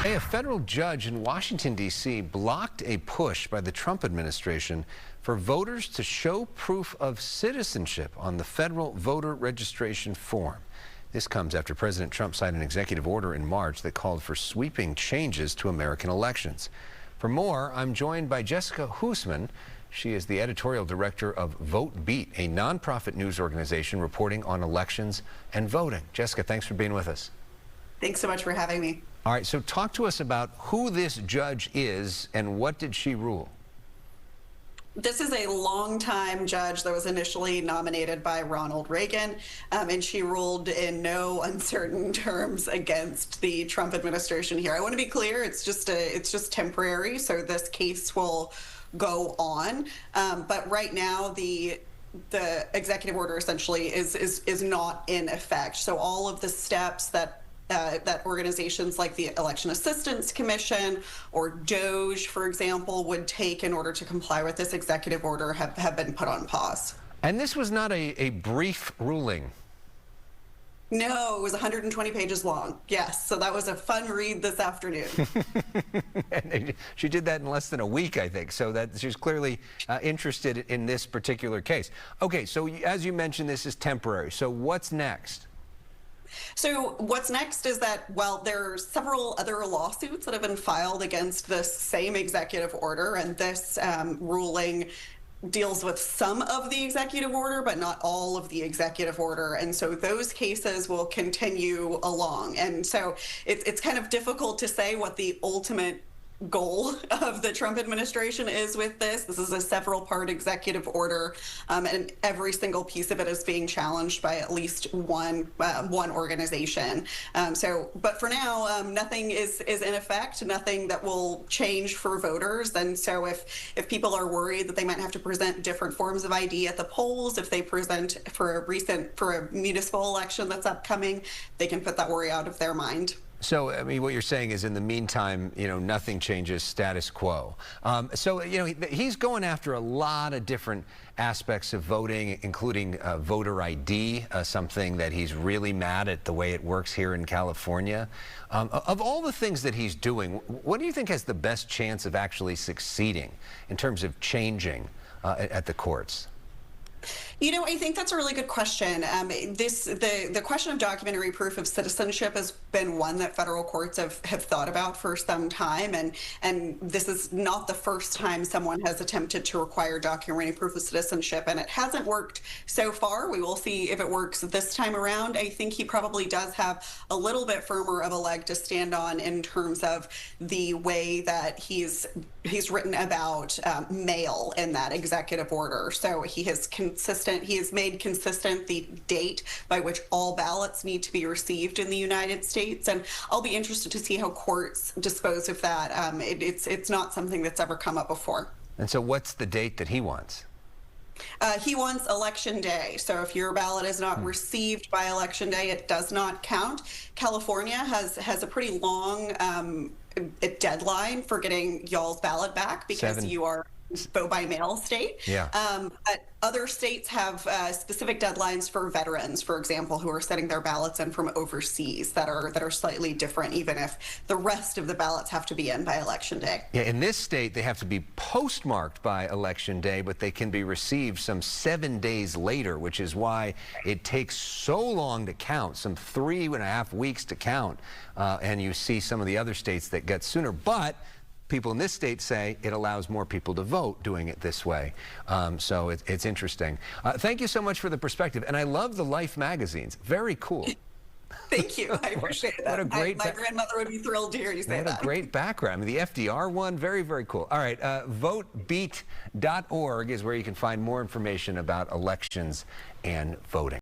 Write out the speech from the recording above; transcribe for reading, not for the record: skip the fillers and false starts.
A federal judge in Washington, D.C. blocked a push by the Trump administration for voters to show proof of citizenship on the federal voter registration form. This comes after President Trump signed an executive order in March that called for sweeping changes to American elections. For more, I'm joined by Jessica Huseman. She is the editorial director of Vote Beat, a nonprofit news organization reporting on elections and voting. Jessica, thanks for being with us. Thanks so much for having me. All right, so talk to us about who this judge is and what did she rule? This is a longtime judge that was initially nominated by Ronald Reagan, and she ruled in no uncertain terms against the Trump administration here. I want to be clear, it's just temporary, so this case will go on. But right now, the executive order essentially is not in effect. So all of the steps that organizations like the Election Assistance Commission or DOJ, for example, would take in order to comply with this executive order have been put on pause. And this was not a brief ruling. No, it was 120 pages long. Yes, so that was a fun read this afternoon. And she did that in less than a week, I think, so that she's clearly interested in this particular case. Okay, so as you mentioned, this is temporary. So what's next? So what's next is that, well, there are several other lawsuits that have been filed against this same executive order, and this ruling deals with some of the executive order, but not all of the executive order. And so those cases will continue along. And so it's kind of difficult to say what the ultimate goal of the Trump administration is with this. This is a several-part executive order, and every single piece of it is being challenged by at least one organization. But for now, nothing is in effect, nothing that will change for voters. And so if people are worried that they might have to present different forms of ID at the polls, if they present for a municipal election that's upcoming, they can put that worry out of their mind. So, I mean, what you're saying is in the meantime, nothing changes, status quo. He's going after a lot of different aspects of voting, including voter ID, something that he's really mad at the way it works here in California. Of all the things that he's doing, what do you think has the best chance of actually succeeding in terms of changing at the courts? I think that's a really good question. The question of documentary proof of citizenship has been one that federal courts have thought about for some time, and this is not the first time someone has attempted to require documentary proof of citizenship, and it hasn't worked so far. We will see if it works this time around. I think he probably does have a little bit firmer of a leg to stand on in terms of the way that he's written about mail in that executive order. So he has made consistent the date by which all ballots need to be received in the United States, and I'll be interested to see how courts dispose of that. It's not something that's ever come up before. And so what's the date that he wants? He wants Election Day. So if your ballot is not received by Election Day, it does not count. California has a pretty long deadline for getting y'all's ballot back because you are vote by mail state. Yeah. But other states have specific deadlines for veterans, for example, who are sending their ballots in from overseas that are slightly different, even if the rest of the ballots have to be in by Election Day. Yeah, in this state, they have to be postmarked by Election Day, but they can be received some 7 days later, which is why it takes so long to count, some 3.5 weeks to count. And you see some of the other states that get sooner, but people in this state say it allows more people to vote doing it this way. So it's interesting. Thank you so much for the perspective. And I love the Life magazines. Very cool. Thank you. I appreciate that. What a great my grandmother would be thrilled to hear you say that. What a great background. I mean, the FDR one, very, very cool. All right, votebeat.org is where you can find more information about elections and voting.